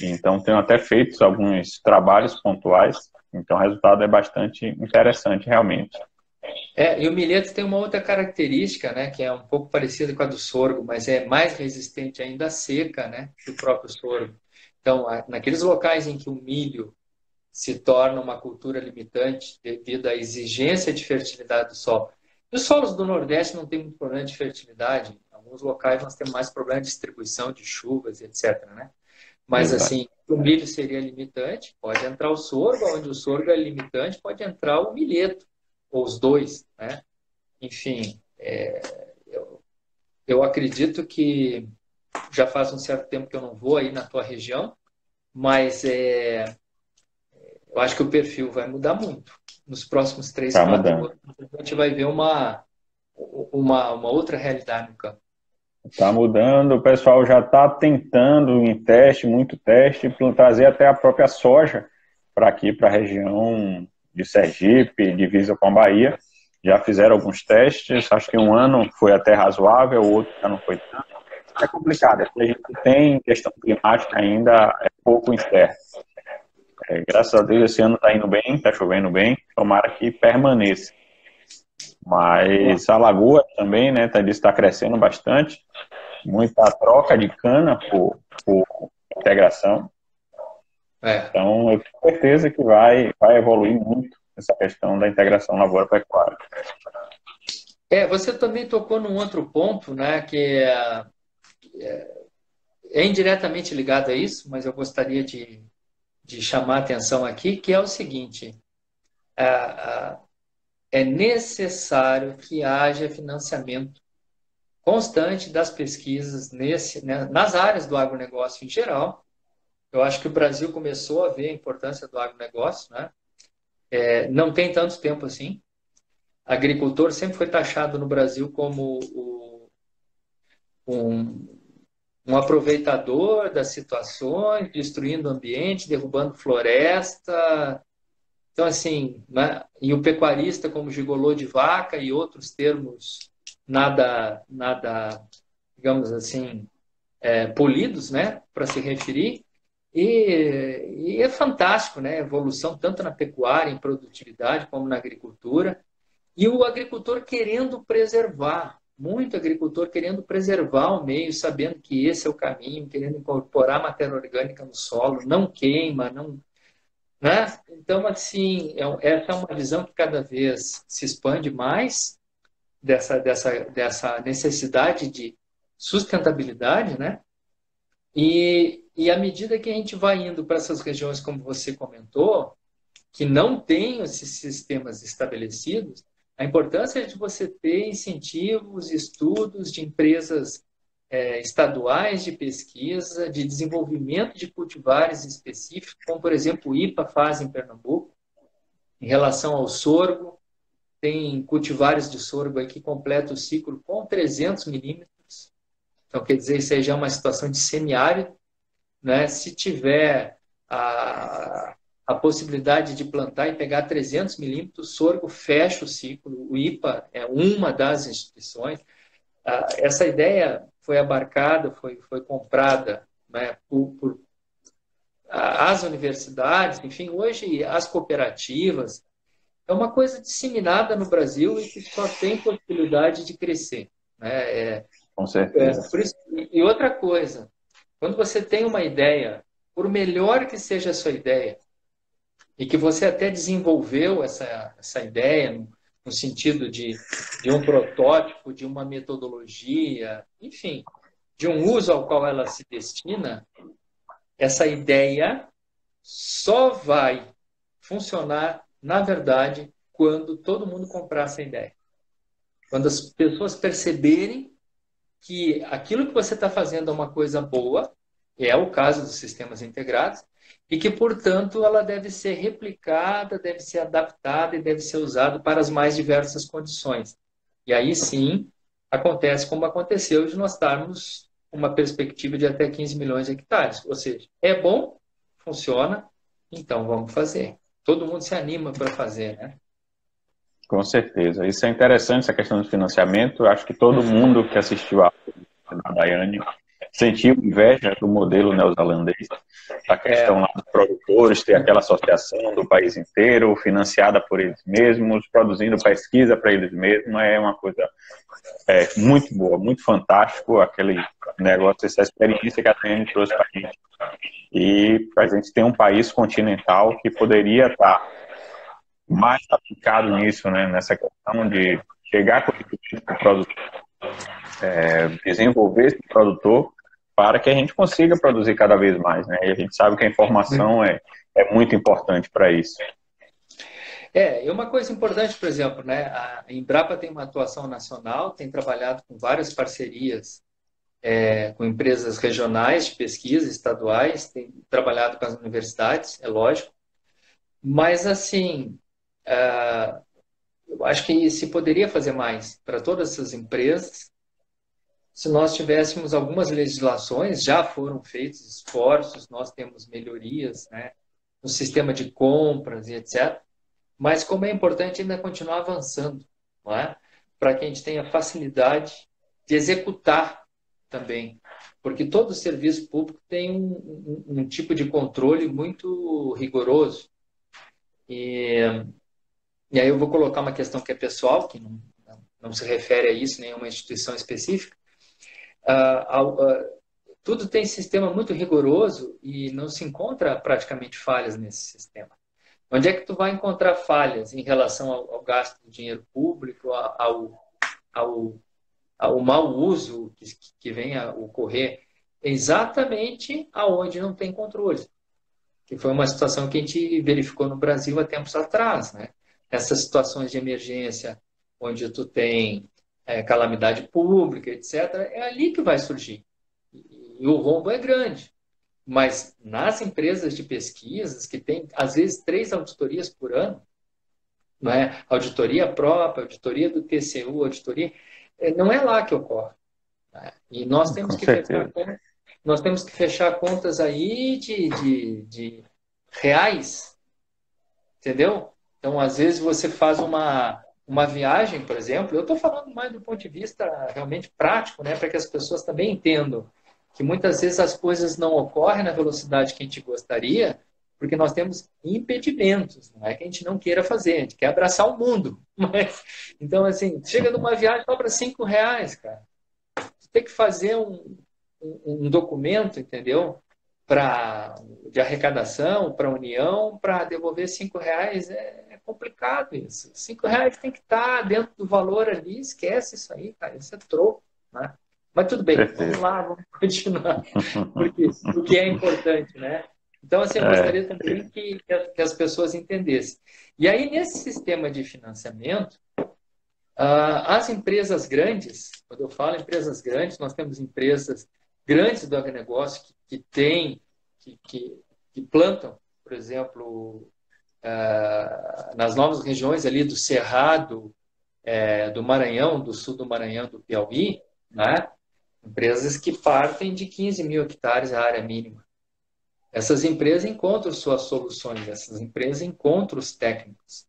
Então, tenho até feito alguns trabalhos pontuais. Então, o resultado é bastante interessante, realmente. E o milheto tem uma outra característica, né, que é um pouco parecida com a do sorgo, mas é mais resistente ainda à seca, né, que o próprio sorgo. Então, naqueles locais em que o milho se torna uma cultura limitante devido à exigência de fertilidade do solo. Os solos do Nordeste não tem muito problema de fertilidade. Em alguns locais nós temos mais problema de distribuição de chuvas, etc., né? Mas, assim, o milho seria limitante, pode entrar o sorgo, onde o sorgo é limitante, pode entrar o milheto, ou os dois, né? Enfim, eu acredito que já faz um certo tempo que eu não vou aí na tua região, mas eu acho que o perfil vai mudar muito. Nos próximos 3, 4 anos, a gente vai ver uma outra realidade no campo. Está mudando, o pessoal já está tentando em teste, muito teste, trazer até a própria soja para aqui, para a região de Sergipe, divisa com a Bahia. Já fizeram alguns testes, acho que um ano foi até razoável, o outro já não foi tanto. É complicado, a gente tem questão climática ainda, é pouco incerta. Graças a Deus esse ano está indo bem, está chovendo bem, tomara que permaneça. Mas Alagoas também, né, está crescendo bastante, muita troca de cana por integração. Então, eu tenho certeza que vai evoluir muito essa questão da integração lavoura-pecuária. Você também tocou num outro ponto, né, que é indiretamente ligado a isso, mas eu gostaria de chamar a atenção aqui, que é o seguinte: é necessário que haja financiamento constante das pesquisas nas áreas do agronegócio em geral. Eu acho que o Brasil começou a ver a importância do agronegócio, né? Não tem tanto tempo assim. Agricultor sempre foi taxado no Brasil como um aproveitador das situações, destruindo o ambiente, derrubando floresta. Então, assim, né? E o pecuarista como gigolô de vaca e outros termos nada, digamos assim, polidos, né? Para se referir. E é fantástico, né? A evolução tanto na pecuária, em produtividade, como na agricultura. E o agricultor querendo preservar, muito agricultor querendo preservar o meio, sabendo que esse é o caminho, querendo incorporar matéria orgânica no solo, não queima, não, né? Então, assim, essa é uma visão que cada vez se expande mais dessa necessidade de sustentabilidade, né? E à medida que a gente vai indo para essas regiões, como você comentou, que não têm esses sistemas estabelecidos, a importância de você ter incentivos, estudos de empresas estaduais de pesquisa, de desenvolvimento de cultivares específicos, como, por exemplo, o IPA faz em Pernambuco, em relação ao sorgo. Tem cultivares de sorgo aí que completam o ciclo com 300 milímetros. Então, quer dizer, isso aí já é uma situação de semiárido, né? Se tiver a possibilidade de plantar e pegar 300 milímetros, o sorgo fecha o ciclo. O IPA é uma das instituições. Essa ideia foi abarcada, foi comprada, né, por as universidades, enfim, hoje as cooperativas. É uma coisa disseminada no Brasil e que só tem possibilidade de crescer, né? Com certeza. Por isso, e outra coisa, quando você tem uma ideia, por melhor que seja a sua ideia, e que você até desenvolveu essa ideia no sentido de um protótipo, de uma metodologia, enfim, de um uso ao qual ela se destina, essa ideia só vai funcionar, na verdade, quando todo mundo comprar essa ideia. Quando as pessoas perceberem que aquilo que você está fazendo é uma coisa boa, é o caso dos sistemas integrados, e que, portanto, ela deve ser replicada, deve ser adaptada e deve ser usada para as mais diversas condições. E aí sim, acontece como aconteceu de nós darmos uma perspectiva de até 15 milhões de hectares. Ou seja, é bom, funciona, então vamos fazer. Todo mundo se anima para fazer, né? Com certeza. Isso é interessante, essa questão do financiamento. Eu acho que todo mundo que assistiu a Daiane sentiu inveja do modelo neozelandês, a questão lá dos produtores, ter aquela associação do país inteiro, financiada por eles mesmos, produzindo pesquisa para eles mesmos, é uma coisa muito boa, muito fantástico, aquele negócio, essa experiência que a Daiane trouxe para a gente. E a gente tem um país continental que poderia estar mais aplicado nisso, né, nessa questão de chegar com o produtor, desenvolver esse produtor para que a gente consiga produzir cada vez mais, né? E a gente sabe que a informação é muito importante para isso. E uma coisa importante, por exemplo, né? A Embrapa tem uma atuação nacional, tem trabalhado com várias parcerias com empresas regionais de pesquisa, estaduais, tem trabalhado com as universidades, é lógico, mas assim, eu acho que se poderia fazer mais para todas essas empresas, se nós tivéssemos algumas legislações, já foram feitos esforços, nós temos melhorias, né, no sistema de compras e etc. Mas como é importante ainda continuar avançando, não é? Para que a gente tenha facilidade de executar também. Porque todo serviço público tem um tipo de controle muito rigoroso. E aí eu vou colocar uma questão que é pessoal, que não se refere a isso, nenhuma instituição específica. Tudo tem sistema muito rigoroso e não se encontra praticamente falhas nesse sistema. Onde é que tu vai encontrar falhas em relação ao gasto de dinheiro público, ao mau uso que vem a ocorrer? Exatamente aonde não tem controle. Que foi uma situação que a gente verificou no Brasil há tempos atrás, né? Essas situações de emergência, onde tu tem calamidade pública, etc., é ali que vai surgir. E o rombo é grande. Mas nas empresas de pesquisas, que tem, às vezes, 3 auditorias por ano, não é? Auditoria própria, auditoria do TCU, auditoria, não é lá que ocorre. Né? E nós temos que fechar contas aí de reais, entendeu? Então, às vezes, você faz uma viagem, por exemplo, eu estou falando mais do ponto de vista realmente prático, né, para que as pessoas também entendam que muitas vezes as coisas não ocorrem na velocidade que a gente gostaria, porque nós temos impedimentos, não é que a gente não queira fazer, a gente quer abraçar o mundo. Mas, então, assim, chega numa viagem, cobra R$5, cara. Você tem que fazer um documento, entendeu? De arrecadação para a União, para devolver R$5 é complicado isso. R$5 tem que estar dentro do valor ali, esquece isso aí, cara, isso é troco, né? Mas tudo bem, vamos lá, vamos continuar, porque é importante, né? Então, assim, eu gostaria também que as pessoas entendessem. E aí, nesse sistema de financiamento, as empresas grandes, quando eu falo empresas grandes, nós temos empresas grandes do agronegócio que plantam, por exemplo, nas novas regiões ali do Cerrado, do Maranhão, do sul do Maranhão, do Piauí, né? Empresas que partem de 15 mil hectares a área mínima. Essas empresas encontram suas soluções, essas empresas encontram os técnicos.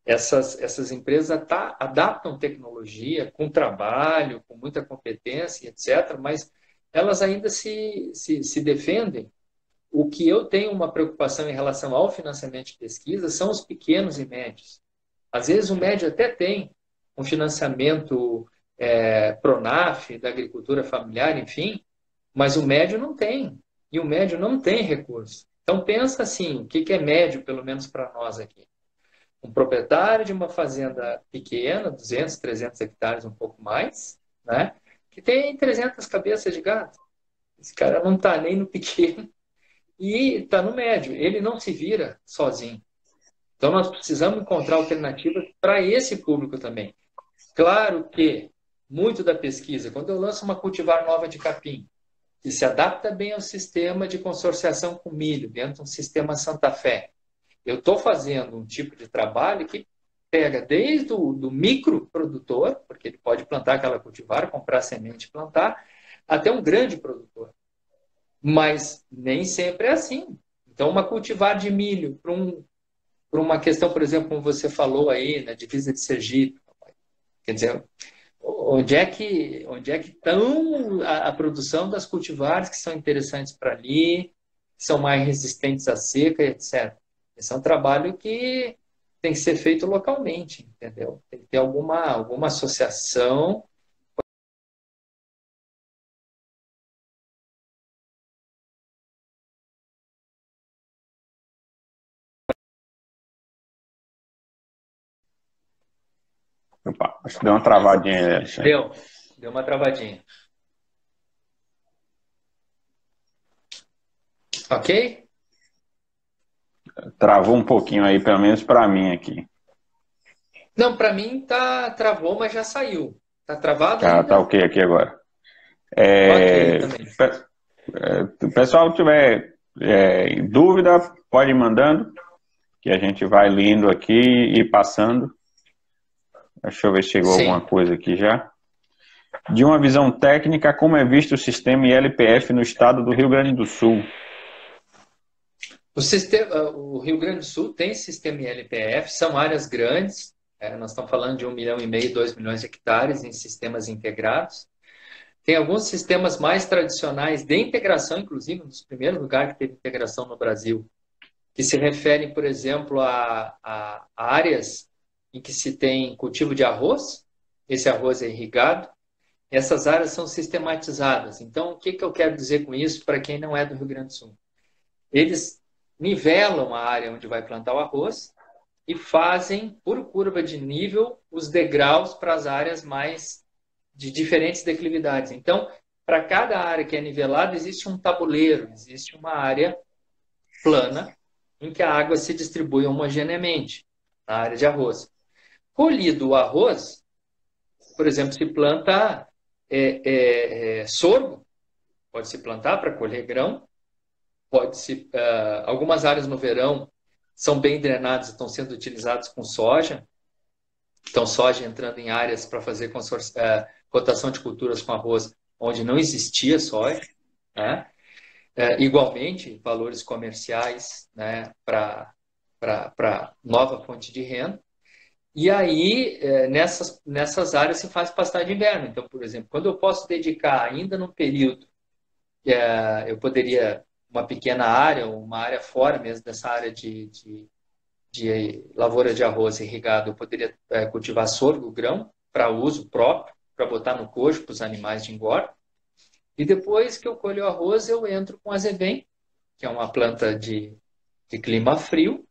Essas empresas adaptam tecnologia com trabalho, com muita competência, etc., mas elas ainda se defendem. O que eu tenho uma preocupação em relação ao financiamento de pesquisa são os pequenos e médios. Às vezes o médio até tem um financiamento Pronaf, da agricultura familiar, enfim, mas o médio não tem. E o médio não tem recurso. Então pensa assim, o que é médio, pelo menos para nós aqui? Um proprietário de uma fazenda pequena, 200, 300 hectares, um pouco mais, né? Que tem 300 cabeças de gado. Esse cara não está nem no pequeno e está no médio. Ele não se vira sozinho. Então, nós precisamos encontrar alternativas para esse público também. Claro que muito da pesquisa, quando eu lanço uma cultivar nova de capim, que se adapta bem ao sistema de consorciação com milho, dentro de um sistema Santa Fé, eu estou fazendo um tipo de trabalho que pega desde o microprodutor, porque ele pode plantar aquela cultivar, comprar semente e plantar, até um grande produtor. Mas nem sempre é assim. Então, uma cultivar de milho para uma questão, por exemplo, como você falou aí, na divisa de Sergipe, quer dizer, onde é que estão a produção das cultivares que são interessantes para ali, que são mais resistentes à seca, etc. Esse é um trabalho que tem que ser feito localmente, entendeu? Tem que ter alguma associação. Opa, acho que deu uma travadinha aí. Deu uma travadinha. Ok? Travou um pouquinho aí, pelo menos para mim aqui. Não, para mim travou, mas já saiu. Tá travado ainda? Tá ok aqui agora. Ok, também. O pessoal tiver dúvida, pode ir mandando, que a gente vai lendo aqui e passando. Deixa eu ver se chegou alguma coisa aqui já. De uma visão técnica, como é visto o sistema ILPF no estado do Rio Grande do Sul? O Rio Grande do Sul tem sistema ILPF, são áreas grandes, nós estamos falando de 1,5 milhão, 2 milhões de hectares em sistemas integrados. Tem alguns sistemas mais tradicionais de integração, inclusive um dos primeiros lugares que teve integração no Brasil, que se referem, por exemplo, a áreas em que se tem cultivo de arroz, esse arroz é irrigado, essas áreas são sistematizadas. Então, o que eu quero dizer com isso para quem não é do Rio Grande do Sul? Eles nivelam a área onde vai plantar o arroz e fazem, por curva de nível, os degraus para as áreas mais de diferentes declividades. Então, para cada área que é nivelada, existe um tabuleiro, existe uma área plana em que a água se distribui homogeneamente na área de arroz. Colhido o arroz, por exemplo, se planta sorgo, pode se plantar para colher grão, pode-se, algumas áreas no verão são bem drenadas, estão sendo utilizadas com soja, então soja entrando em áreas para fazer rotação de culturas com arroz, onde não existia soja, né? Igualmente, valores comerciais, né, para nova fonte de renda. E aí, nessas áreas se faz pastagem de inverno. Então, por exemplo, quando eu posso dedicar ainda num período, eu poderia, uma pequena área, ou uma área fora mesmo dessa área de lavoura de arroz irrigado, eu poderia cultivar sorgo, grão, para uso próprio, para botar no coxo para os animais de engorda. E depois que eu colho o arroz, eu entro com azevém, que é uma planta de clima frio,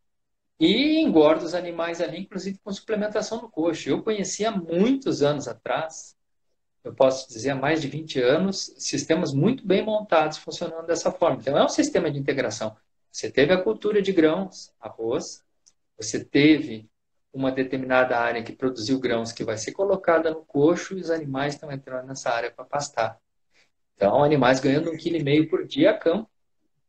e engordo os animais ali, inclusive com suplementação no coxo. Eu conhecia há muitos anos atrás, eu posso dizer há mais de 20 anos, sistemas muito bem montados funcionando dessa forma. Então é um sistema de integração. Você teve a cultura de grãos, arroz, você teve uma determinada área que produziu grãos que vai ser colocada no coxo e os animais estão entrando nessa área para pastar. Então, animais ganhando 1,5 kg por dia a campo.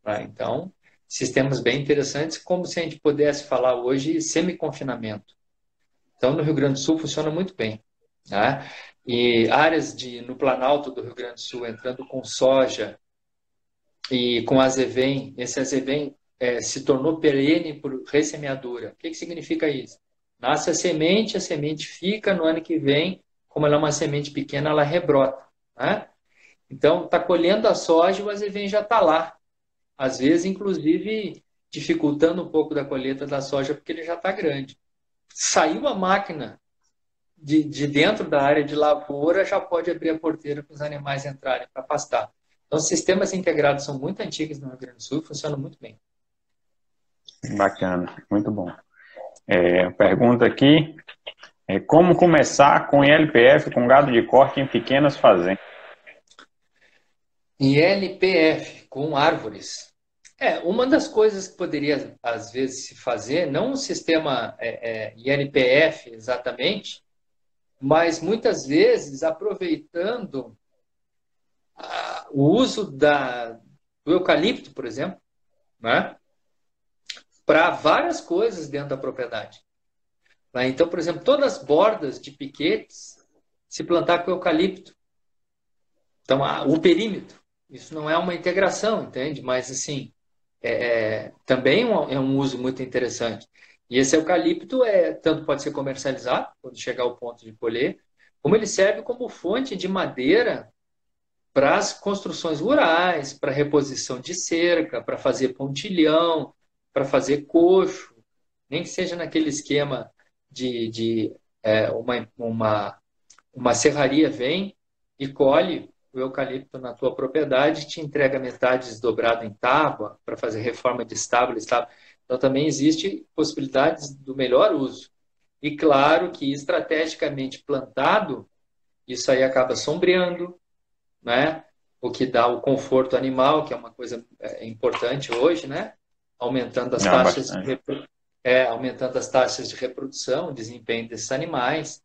Né? Então, sistemas bem interessantes, como se a gente pudesse falar hoje semi-confinamento. Então, no Rio Grande do Sul funciona muito bem. Né? E áreas no Planalto do Rio Grande do Sul entrando com soja e com azevém, esse azevém se tornou perene por ressemeadura. O que significa isso? Nasce a semente fica, no ano que vem, como ela é uma semente pequena, ela rebrota. Né? Então, está colhendo a soja e o azevém já está lá. Às vezes, inclusive, dificultando um pouco da colheita da soja, porque ele já está grande. Saiu a máquina de dentro da área de lavoura, já pode abrir a porteira para os animais entrarem para pastar. Então, os sistemas integrados são muito antigos no Rio Grande do Sul e funcionam muito bem. Bacana, muito bom. Pergunta aqui, como começar com ILPF com gado de corte em pequenas fazendas? ILPF com árvores. Uma das coisas que poderia, às vezes, se fazer, não um sistema ILPF exatamente, mas muitas vezes aproveitando o uso do eucalipto, por exemplo, né, para várias coisas dentro da propriedade. Então, por exemplo, todas as bordas de piquetes se plantar com eucalipto. Então, o perímetro, isso não é uma integração, entende? Mas, assim, também é um uso muito interessante. E esse eucalipto tanto pode ser comercializado, quando chegar ao ponto de colher, como ele serve como fonte de madeira para as construções rurais, para reposição de cerca, para fazer pontilhão, para fazer coxo, nem que seja naquele esquema de uma serraria vem e colhe o eucalipto na tua propriedade, te entrega metade desdobrado em tábua para fazer reforma de estábulo. Então também existe possibilidades do melhor uso. E claro que estrategicamente plantado, isso aí acaba sombreando, né? O que dá o conforto animal, que é uma coisa importante hoje, né? Aumentando as taxas de reprodução, desempenho desses animais,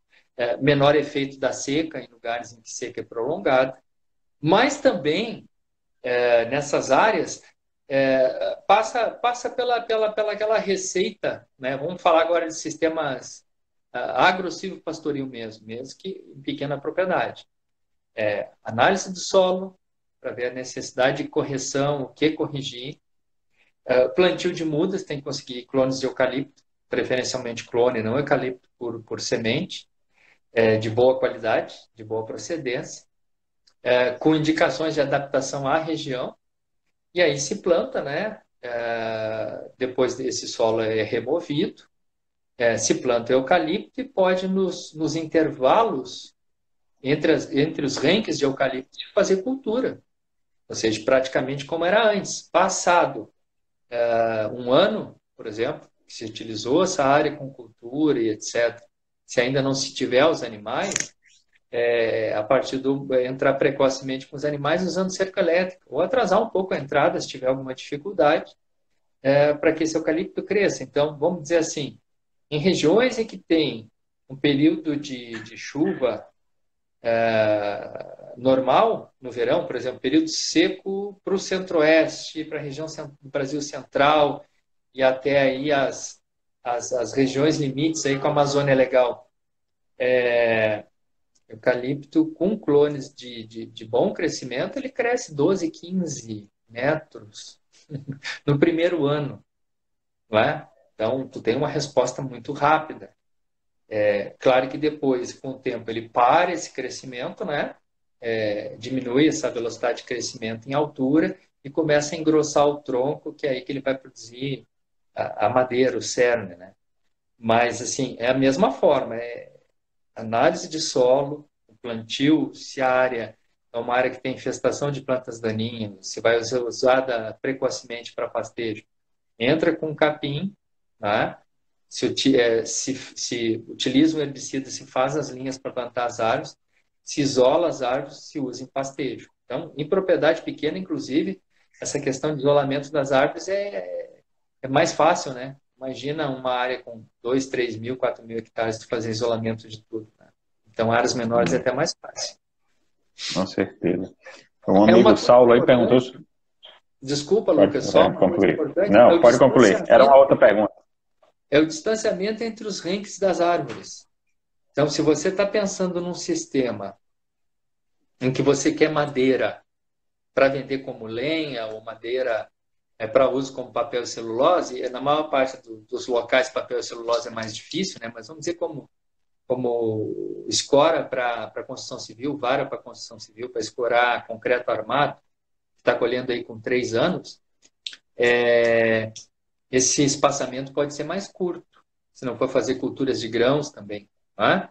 menor efeito da seca em lugares em que seca é prolongada, mas também nessas áreas passa pela aquela receita, né? Vamos falar agora de sistemas agro-silvopastoril mesmo que em pequena propriedade. Análise do solo, para ver a necessidade de correção, o que corrigir. Plantio de mudas, tem que conseguir clones de eucalipto, preferencialmente clone, não eucalipto por semente, de boa qualidade, de boa procedência, com indicações de adaptação à região, e aí se planta, né? Depois desse solo é removido, se planta eucalipto e pode, nos intervalos entre os renques de eucalipto, fazer cultura. Ou seja, praticamente como era antes. Passado um ano, por exemplo, que se utilizou essa área com cultura e etc., se ainda não se tiver os animais, a partir do entrar precocemente com os animais usando cerca elétrica, ou atrasar um pouco a entrada se tiver alguma dificuldade, para que esse eucalipto cresça. Então, vamos dizer assim, em regiões em que tem um período de chuva normal no verão, por exemplo, período seco para o centro-oeste, para a região do Brasil central e até aí as regiões limites aí com a Amazônia Legal. Eucalipto com clones de bom crescimento, ele cresce 12, 15 metros no primeiro ano, não é? Então, tu tem uma resposta muito rápida. Claro que depois, com o tempo, ele para esse crescimento, né? Diminui essa velocidade de crescimento em altura e começa a engrossar o tronco, que é aí que ele vai produzir a madeira, o cerne, né? Mas, assim, é a mesma forma, análise de solo, o plantio, se a área é uma área que tem infestação de plantas daninhas, se vai ser usada precocemente para pastejo, entra com capim, tá? Se utiliza um herbicida, se faz as linhas para plantar as árvores, se isola as árvores, se usa em pastejo. Então, em propriedade pequena, inclusive, essa questão de isolamento das árvores é mais fácil, né? Imagina uma área com 2, 3 mil, 4 mil hectares de fazer isolamento de tudo, né? Então, áreas menores é até mais fácil. Com certeza. Um amigo Saulo aí perguntou... Desculpa, Lucas, só uma coisa importante. Não, pode concluir. Era uma outra pergunta. É o distanciamento entre os renques das árvores. Então, se você está pensando num sistema em que você quer madeira para vender como lenha ou madeira para uso como papel e celulose, na maior parte dos locais papel e celulose é mais difícil, né? Mas vamos dizer como escora para construção civil, vara para construção civil, para escorar concreto armado, que está colhendo aí com 3 anos, esse espaçamento pode ser mais curto, se não for fazer culturas de grãos também. Né?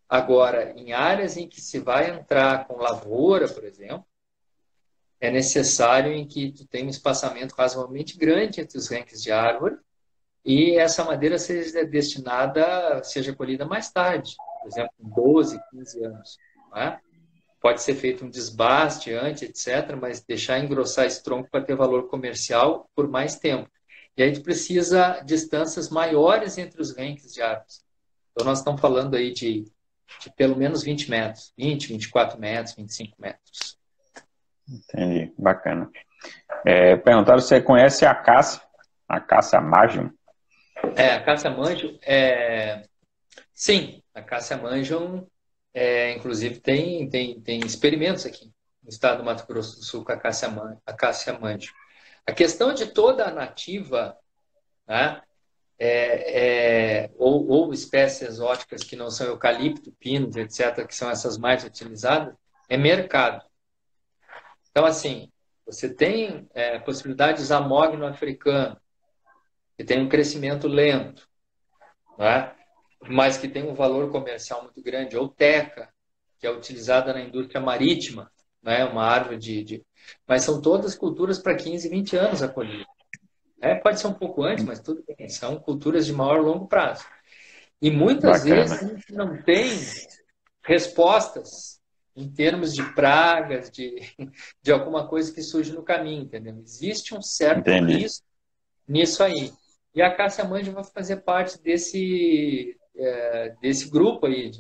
Agora, em áreas em que se vai entrar com lavoura, por exemplo, é necessário em que tu tenha um espaçamento razoavelmente grande entre os renques de árvore e essa madeira seja colhida mais tarde, por exemplo, com 12, 15 anos. Né? Pode ser feito um desbaste antes, etc., mas deixar engrossar esse tronco para ter valor comercial por mais tempo. E aí tu precisa distâncias maiores entre os renques de árvores. Então nós estamos falando aí de pelo menos 20 metros, 20, 24 metros, 25 metros. Entendi, bacana. Perguntaram se você conhece a Acacia Majum. A Acacia Majum, sim, a Acacia Majum, inclusive tem experimentos aqui no estado do Mato Grosso do Sul com a Acacia Majum. A questão de toda a nativa, né, ou espécies exóticas que não são eucalipto, pinos, etc., que são essas mais utilizadas, é mercado. Então, assim, você tem possibilidade de usar mogno africano, que tem um crescimento lento, né? Mas que tem um valor comercial muito grande, ou teca, que é utilizada na indústria marítima, né? Uma árvore Mas são todas culturas para 15, 20 anos a colheita. Pode ser um pouco antes, mas tudo bem, são culturas de maior longo prazo. E muitas vezes a gente não tem respostas em termos de pragas, de alguma coisa que surge no caminho, entendeu? Existe um certo risco nisso aí. E a Acacia Majum vai fazer parte desse grupo aí